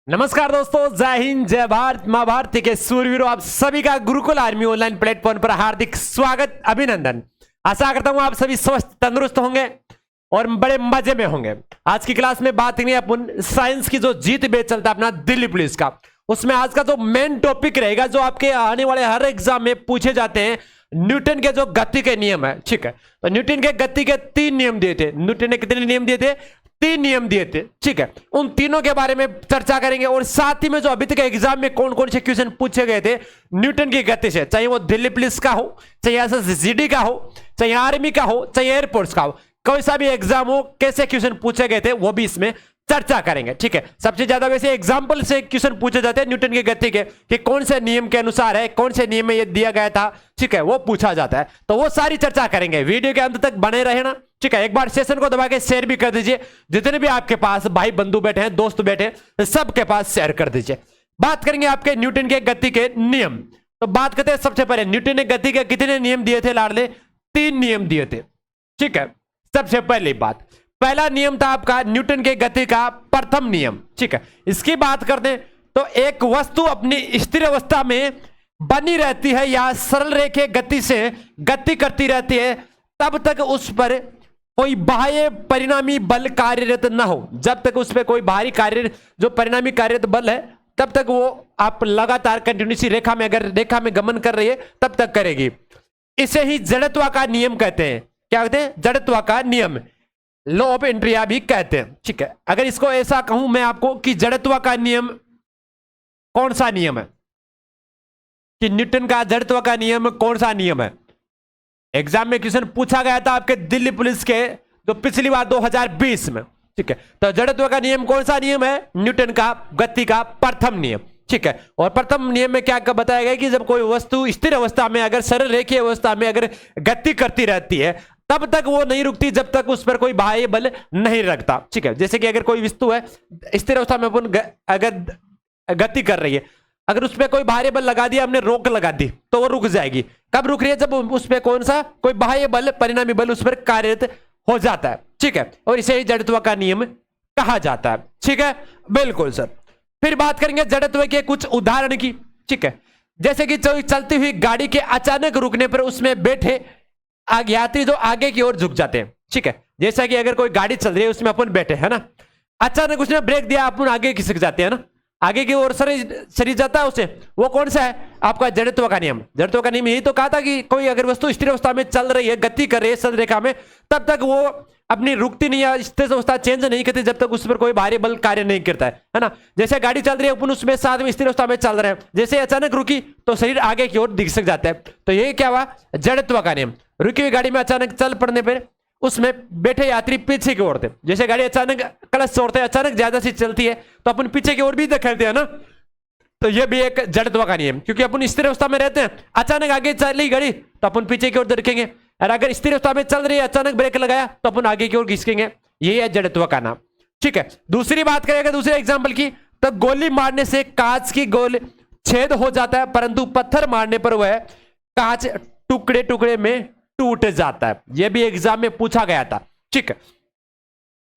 नमस्कार दोस्तों, जय हिंद, जय भारत, मां भारती के सूरवीरों, आप सभी का गुरुकुल आर्मी ऑनलाइन प्लेटफॉर्म पर हार्दिक स्वागत, अभिनंदन। आशा करता हूं आप सभी स्वस्थ तंदुरुस्त होंगे और बड़े मजे में होंगे। आज की क्लास में बात करेंगे अपन साइंस की जो जीत बेच चलता है अपना दिल्ली पुलिस का, उसमें आज का जो मेन टॉपिक रहेगा जो आपके आने वाले हर एग्जाम में पूछे जाते हैं, न्यूटन के जो गति के नियम है। ठीक है, तो न्यूटन के गति के 3 नियम दिए थे। न्यूटन ने कितने नियम दिए थे? 3 नियम दिए थे। ठीक है, उन तीनों के बारे में चर्चा करेंगे और साथ ही में जो अभी तक एग्जाम में कौन कौन से क्वेश्चन पूछे गए थे न्यूटन की गति से, चाहे वो दिल्ली पुलिस का हो, चाहे एसएसजीडी का हो, चाहे आर्मी का हो, चाहे एयरफोर्स का हो, कोई सा भी एग्जाम हो, कैसे क्वेश्चन पूछे गए थे वो भी इसमें चर्चा करेंगे। ठीक है, सबसे ज्यादा वैसे एग्जाम्पल से क्वेश्चन पूछे जाते हैं न्यूटन की गति के कि कौन से नियम के अनुसार है, कौन से नियम में ये दिया गया था। ठीक है, वो पूछा जाता है, तो वो सारी चर्चा करेंगे। वीडियो के अंत तक बने रहना। ठीक है, एक बार सेशन को दबा के शेयर भी कर दीजिए, जितने भी आपके पास भाई बंधु बैठे हैं, दोस्त बैठे हैं, सबके पास शेयर कर दीजिए। बात करेंगे आपके न्यूटन के गति के नियम। तो बात करते हैं सबसे पहले न्यूटन ने गति के कितने नियम दिए थे लाडले? 3 नियम दिए थे। ठीक है, सबसे पहली बात, पहला नियम था आपका न्यूटन के गति का प्रथम नियम। ठीक है, इसकी बात करते हैं तो एक वस्तु अपनी स्थिर अवस्था में बनी रहती है या सरल रेखे गति से गति करती रहती है तब तक उस पर कोई बाह्य परिणामी बल कार्यरत न हो। जब तक उस पर कोई बाहरी कार्य जो परिणामी कार्यरत बल है तब तक वो आप लगातार कंटिन्यूसी रेखा में, अगर रेखा में गमन कर रही है तब तक करेगी। इसे ही जड़त्व का नियम कहते हैं। क्या कहते हैं? जड़त्व का नियम, लॉ ऑफ एंट्रिया भी कहते हैं। ठीक है, अगर इसको ऐसा कहूं मैं आपको कि जड़त्व का नियम कौन सा नियम है, कि न्यूटन का जड़त्व का नियम कौन सा नियम है, एग्जाम में क्वेश्चन पूछा गया था आपके दिल्ली पुलिस के जो पिछली बार 2020 में। ठीक है, तो जड़त्व का नियम कौन सा नियम है? न्यूटन का गति का प्रथम नियम। ठीक है, और प्रथम नियम में क्या बताया गया कि जब कोई वस्तु स्थिर अवस्था में, अगर सरल रेखीय अवस्था में अगर गति करती रहती है तब तक वो नहीं रुकती जब तक उस पर कोई बाह्य बल नहीं लगता। ठीक है, जैसे कि अगर कोई वस्तु है स्थिर अवस्था में अपन अगर गति कर रही है, अगर उस पर कोई बाह्य बल लगा दिया, हमने रोक लगा दी तो वो रुक जाएगी। कब रुक रही है? जब उस पर कौन सा कोई बाह्य बल, परिणामी बल उस पर कार्यरत हो जाता है। ठीक है, और इसे ही जड़त्व का नियम कहा जाता है। ठीक है, बिल्कुल सर। फिर बात करेंगे जड़त्व के कुछ उदाहरण की। ठीक है, जैसे कि चलती हुई गाड़ी के अचानक रुकने पर उसमें बैठे यात्री जो आगे की ओर झुक जाते हैं। ठीक है, जैसा कि अगर कोई गाड़ी चल रही है उसमें अपन बैठे है ना, अचानक उसने ब्रेक दिया, अपन आगे खिसक जाते हैं ना, आगे की ओर शरीर जाता है उसे, वो कौन सा है? आपका जड़त्व का नियम। जड़त्व का नियम यही तो कहा था कि कोई अगर वस्तु स्थिर अवस्था में चल रही है, गति कर रही है सरल रेखा में, तब तक वो अपनी रुकती नहीं है, स्थिर अवस्था चेंज नहीं करती जब तक उस पर कोई बाहरी बल कार्य नहीं करता है ना। जैसे गाड़ी चल रही है, अपन उसमें साथ में स्थिर अवस्था में चल रहे हैं, जैसे अचानक रुकी तो शरीर आगे की ओर खिसक जाता है। तो ये क्या हुआ? जड़त्व का नियम। रुकी हुई गाड़ी में अचानक चल पड़ने पर उसमें बैठे यात्री पीछे की ओर थे। जैसे गाड़ी अचानक क्लच छोड़ते हैं, अचानक ज्यादा सी चलती है तो अपन पीछे की ओर भी धकेलते हैं ना, तो ये भी एक जड़त्व का नियम, क्योंकि अपन स्थिर अवस्था में रहते हैं, अचानक आगे चली गाड़ी तो अपन पीछे की ओर देखेंगे, और अगर स्थिर अवस्था में चल रही है, अचानक ब्रेक लगाया तो अपन आगे की ओर खिसकेंगे। यही है जड़त्व का नाम। ठीक है, दूसरी बात करेंगे दूसरे एग्जाम्पल की, तो गोली मारने से कांच की गोल छेद हो जाता है, परंतु पत्थर मारने पर वह कांच टुकड़े टुकड़े में टूट जाता है। यह भी एग्जाम में पूछा गया था। ठीक है,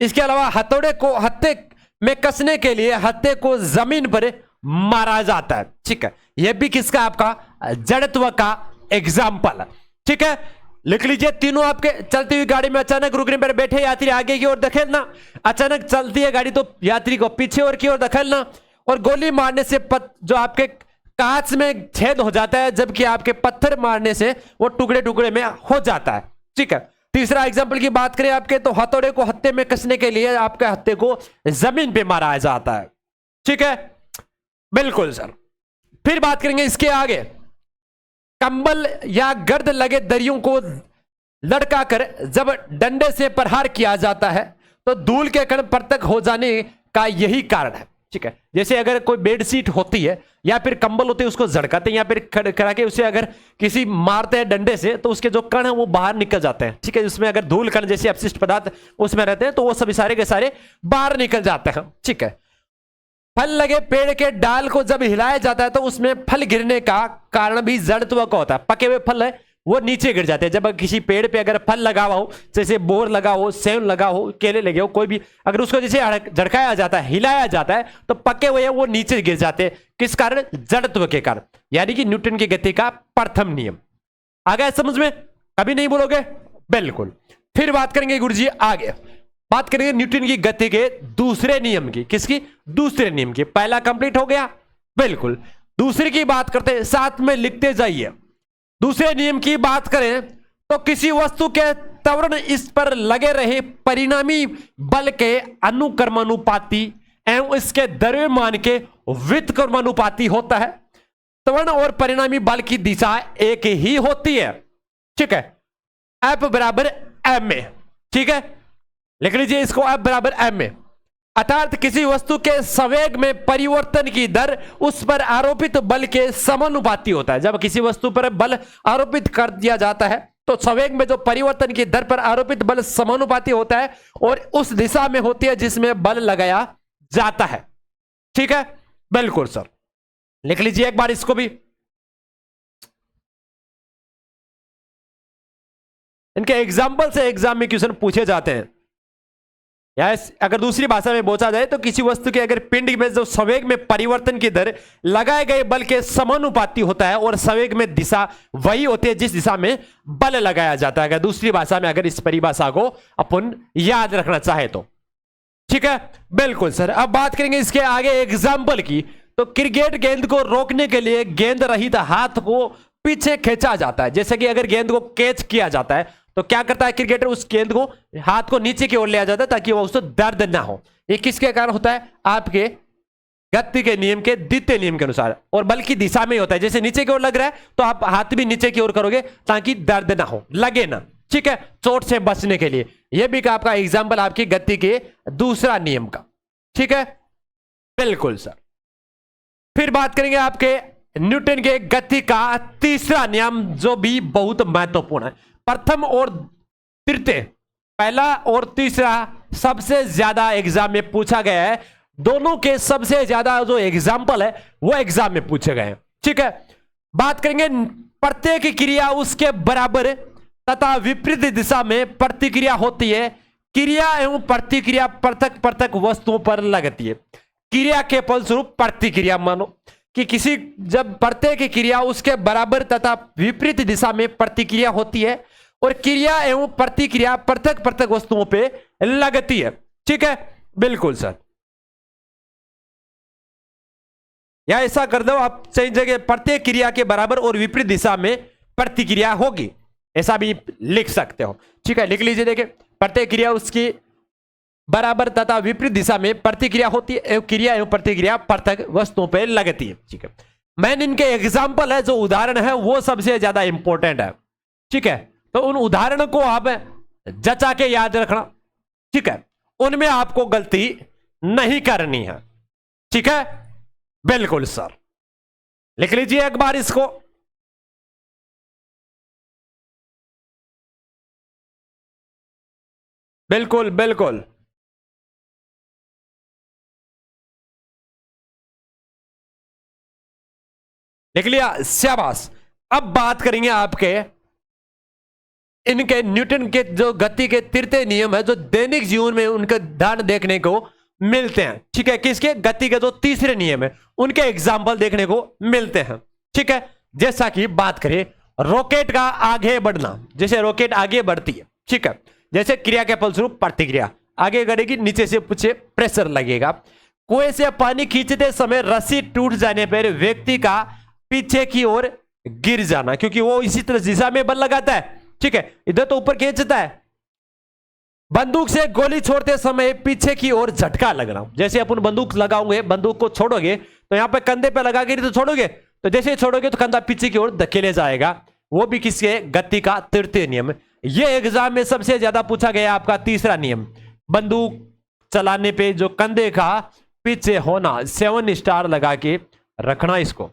इसके अलावा हथौड़े को हत्थे में कसने के लिए हत्थे को जमीन पर मारा जाता है। ठीक है, यह भी किसका? आपका जड़त्व का एग्जाम्पल है। ठीक है, लिख लीजिए तीनों आपके। चलती हुई गाड़ी में अचानक रुकने पर बैठे यात्री आगे की ओर धकेलना, अचानक चलती है गाड़ी तो यात्री को पीछे और की ओर धकेलना, और गोली मारने से जो आपके कांच में छेद हो जाता है, जबकि आपके पत्थर मारने से वो टुकड़े टुकड़े में हो जाता है। ठीक है, तीसरा एग्जाम्पल की बात करें आपके, तो हथौड़े को हत्थे में कसने के लिए आपके हत्थे को जमीन पे मारा जाता है। ठीक है, बिल्कुल सर। फिर बात करेंगे इसके आगे, कंबल या गर्द लगे दरियों को लटका कर जब डंडे से प्रहार किया जाता है तो धूल के कण पृथक हो जाने का यही कारण है। ठीक है, जैसे अगर कोई बेडशीट होती है या फिर कंबल होते हैं, उसको झड़काते हैं या फिर खड़ा के उसे अगर किसी मारते हैं डंडे से तो उसके जो कण है वो बाहर निकल जाते हैं। ठीक है, उसमें अगर धूल कण जैसे अपशिष्ट पदार्थ उसमें रहते हैं तो वो सभी सारे के सारे बाहर निकल जाते हैं। ठीक है, फल लगे पेड़ के डाल को जब हिलाया जाता है तो उसमें फल गिरने का कारण भी जड़त्व का होता है। पके हुए फल है, वो नीचे गिर जाते हैं। जब किसी पेड़ पे अगर फल लगा हुआ हो, जैसे बोर लगा हो, सेब लगा हो, केले लगे हो, कोई भी, अगर उसको जैसे झटकाया जाता है, हिलाया जाता है, तो पके हुए वो नीचे गिर जाते हैं। किस कारण? जड़त्व के कारण, यानी कि न्यूटन की गति का प्रथम नियम। आ गया समझ में? कभी नहीं बोलोगे? बिल्कुल। फिर बात करेंगे गुरुजी आगे, बात करेंगे न्यूटन की गति के दूसरे नियम की। किसकी? दूसरे नियम की। पहला कंप्लीट हो गया, बिल्कुल। दूसरे की बात करते हैं, साथ में लिखते जाइए। दूसरे नियम की बात करें तो किसी वस्तु के त्वरण इस पर लगे रहे परिणामी बल के अनुक्रमानुपाती एवं इसके द्रव्यमान के व्युत्क्रमानुपाती होता है। त्वरण और परिणामी बल की दिशा एक ही होती है, ठीक है, F बराबर m में, ठीक है, लिख लीजिए इसको, F बराबर m में। अर्थात किसी वस्तु के संवेग में परिवर्तन की दर उस पर आरोपित बल के समानुपाती होता है। जब किसी वस्तु पर बल आरोपित कर दिया जाता है तो संवेग में जो परिवर्तन की दर पर आरोपित बल समानुपाती होता है और उस दिशा में होती है जिसमें बल लगाया जाता है, ठीक है, बिल्कुल सर। लिख लीजिए एक बार इसको भी। इनके एग्जाम्पल से एग्जाम में क्वेश्चन पूछे जाते हैं। या अगर दूसरी भाषा में बोला जाए तो किसी वस्तु के अगर पिंड में जो संवेग में परिवर्तन की दर लगाए गए बल के समानुपाती होता है और संवेग में दिशा वही होती है जिस दिशा में बल लगाया जाता है। अगर दूसरी भाषा में अगर इस परिभाषा को अपन याद रखना चाहे तो, ठीक है, बिल्कुल सर। अब बात करेंगे इसके आगे एग्जाम्पल की। तो क्रिकेट गेंद को रोकने के लिए गेंद रहित हाथ को पीछे खींचा जाता है। जैसे कि अगर गेंद को कैच किया जाता है तो क्या करता है क्रिकेटर? उस गेंद को, हाथ को नीचे की ओर ले जाता है ताकि वो उसको दर्द ना हो। ये किसके कारण होता है? आपके गति के नियम के द्वितीय नियम के अनुसार, और बल की दिशा में ही होता है। जैसे नीचे की ओर लग रहा है तो आप हाथ भी नीचे की ओर करोगे ताकि दर्द ना हो, लगे ना, ठीक है, चोट से बचने के लिए। यह भी आपका एग्जाम्पल आपकी गति के दूसरा नियम का, ठीक है, बिल्कुल सर। फिर बात करेंगे आपके न्यूटन के गति का तीसरा नियम, जो भी बहुत महत्वपूर्ण है। प्रथम और तृतीय, पहला और तीसरा सबसे ज्यादा एग्जाम में पूछा गया है। दोनों के सबसे ज्यादा जो एग्जाम्पल है वो एग्जाम में पूछे गए हैं, ठीक है। बात करेंगे प्रत्येक क्रिया उसके बराबर तथा विपरीत दिशा में प्रतिक्रिया होती है। क्रिया एवं प्रतिक्रिया पृथक पृथक वस्तुओं पर लगती है। क्रिया के फलस्वरूप प्रतिक्रिया, मानो कि किसी, जब प्रत्येक क्रिया उसके बराबर तथा विपरीत दिशा में प्रतिक्रिया होती है और क्रिया एवं प्रतिक्रिया पृथक पृथक वस्तुओं पे लगती है, ठीक है, बिल्कुल सर। या ऐसा कर दो आप सही जगह, प्रत्येक क्रिया के बराबर और विपरीत दिशा में प्रतिक्रिया होगी, ऐसा भी लिख सकते हो, ठीक है, लिख लीजिए। देखिए, प्रत्येक क्रिया उसकी बराबर तथा विपरीत दिशा में प्रतिक्रिया होती है, क्रिया एवं प्रतिक्रिया पृथक वस्तुओं पर लगती है, ठीक है। मैंने इनके एग्जाम्पल है, जो उदाहरण है वो सबसे ज्यादा इंपॉर्टेंट है, ठीक है। तो उन उदाहरण को आप जचा के याद रखना, ठीक है, उनमें आपको गलती नहीं करनी है, ठीक है, बिल्कुल सर। लिख लीजिए एक बार इसको। बिल्कुल बिल्कुल, लिख लिया, शाबाश। अब बात करेंगे आपके इनके न्यूटन के जो गति के तृतीय नियम है, जो दैनिक जीवन में उनके ध्यान देखने को मिलते हैं, ठीक है। किसके? गति के जो तीसरे नियम है उनके एग्जाम्पल देखने को मिलते हैं, ठीक है। जैसा कि बात करें रॉकेट का आगे बढ़ना, जैसे रॉकेट आगे बढ़ती है, ठीक है, जैसे क्रिया के फलस्वरूप प्रतिक्रिया आगे बढ़ेगी, नीचे से पीछे प्रेशर लगेगा। कुएं से पानी खींचते समय रस्सी टूट जाने पर व्यक्ति का पीछे की ओर गिर जाना, क्योंकि वो इसी तरह दिशा में बल लगाता है, ठीक है, इधर तो ऊपर खींचता है। बंदूक से गोली छोड़ते समय पीछे की ओर झटका लगना, जैसे अपन बंदूक लगाओगे, बंदूक को छोड़ोगे तो यहां पे कंधे पे लगा के तो छोड़ोगे, तो जैसे ही छोड़ोगे तो कंधा पीछे की ओर धकेले जाएगा। वो भी किसके? गति का तृतीय नियम। ये एग्जाम में सबसे ज्यादा पूछा गया आपका तीसरा नियम, बंदूक चलाने पे जो कंधे का पीछे होना, 7 स्टार लगा के रखना इसको,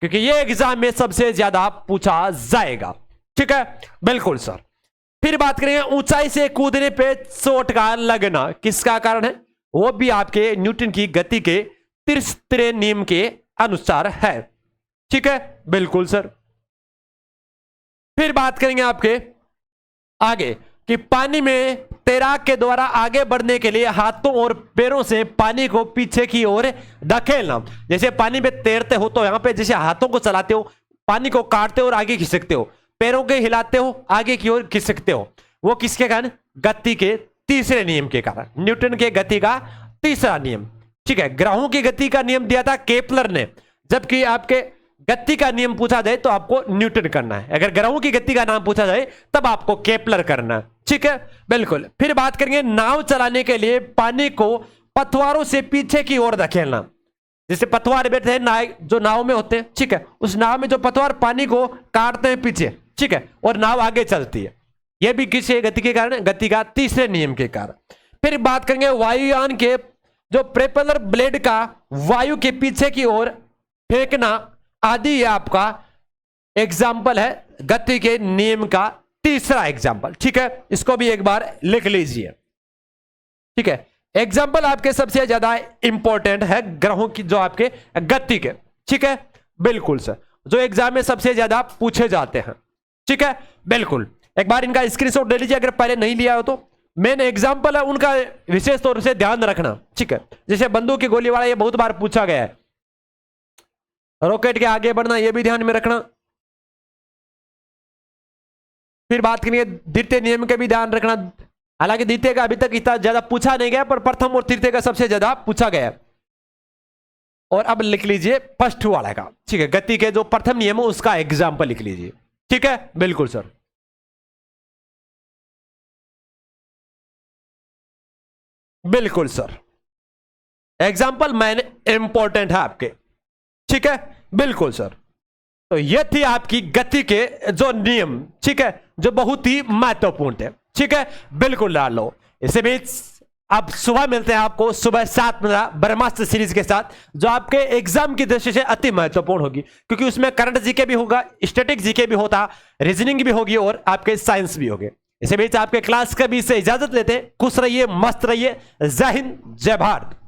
क्योंकि ये एग्जाम में सबसे ज्यादा पूछा जाएगा, ठीक है, बिल्कुल सर। फिर बात करेंगे ऊंचाई से कूदने पे चोट का लगना, किसका कारण है? वो भी आपके न्यूटन की गति के तीसरे नियम के अनुसार है, ठीक है, बिल्कुल सर। फिर बात करेंगे आपके आगे कि पानी में तैराक के द्वारा आगे बढ़ने के लिए हाथों और पैरों से पानी को पीछे की ओर धकेलना। जैसे पानी में तैरते हो तो यहां पे जैसे हाथों को चलाते हो, पानी को काटते हो और आगे खिसकते हो, पैरों के हिलाते हो, आगे की ओर खिसकते हो, वो किसके कारण? गति के तीसरे नियम के कारण, न्यूटन के गति का तीसरा नियम। ठीक है, ग्रहों की गति का नियम दिया था केपलर ने, जबकि आपके गति का नियम पूछा जाए तो आपको न्यूटन करना है। अगर ग्रहों की गति का नाम पूछा जाए तब आपको केपलर करना है। ठीक है, बिल्कुल। फिर बात करेंगे नाव चलाने के लिए पानी को पतवारों से पीछे की ओर धकेलना। जैसे पतवार बैठे हैं जो नाव में होते हैं, ठीक है, उस नाव में जो पतवार पानी को काटते हैं पीछे, ठीक है, और नाव आगे चलती है। यह भी किसी गति के कारण, गति का तीसरे नियम के कारण। फिर बात करेंगे वायुयान के जो प्रोपेलर ब्लेड का वायु के पीछे की ओर फेंकना आदि, ये आपका एग्जाम्पल है गति के नियम का तीसरा एग्जाम्पल। ठीक है, इसको भी एक बार लिख लीजिए। ठीक है, एग्जाम्पल आपके सबसे ज्यादा इंपॉर्टेंट है ग्रहों की जो आपके गति के। ठीक है, बिल्कुल सर, जो एग्जाम में सबसे ज्यादा पूछे जाते हैं। ठीक है, बिल्कुल, एक बार इनका स्क्रीनशॉट ले लीजिए अगर पहले नहीं लिया हो तो। मेन एग्जाम्पल है उनका, विशेष तौर से ध्यान रखना। ठीक है, जैसे बंदूक की गोली वाला, ये बहुत बार पूछा गया है। रॉकेट के आगे बढ़ना, यह भी ध्यान में रखना। फिर बात करेंगे द्वितीय नियम के भी ध्यान रखना। हालांकि द्वितीय का अभी तक इतना ज्यादा पूछा नहीं गया, पर प्रथम और तृतीय का सबसे ज्यादा पूछा गया। और अब लिख लीजिए फर्स्ट वाला का। ठीक है, गति के जो प्रथम नियम है उसका एग्जाम्पल लिख लीजिए। ठीक है, बिल्कुल सर, बिल्कुल सर, एग्जाम्पल मैन इंपॉर्टेंट है आपके। ठीक है, बिल्कुल सर। तो यह थी आपकी गति के जो नियम, ठीक है, जो बहुत ही महत्वपूर्ण है। ठीक है, बिल्कुल डाल लो। इसी बीच अब सुबह मिलते हैं आपको सुबह 7:15 ब्रह्मास्त्र सीरीज के साथ, जो आपके एग्जाम की दृष्टि से अति महत्वपूर्ण होगी, क्योंकि उसमें करंट जीके भी होगा, स्टैटिक जीके भी होता, रीजनिंग भी होगी और आपके साइंस भी होंगे। इसी बीच आपके क्लास का भी से इजाजत लेते हैं। खुश रहिए, मस्त रहिए। जय हिंद, जय भारत।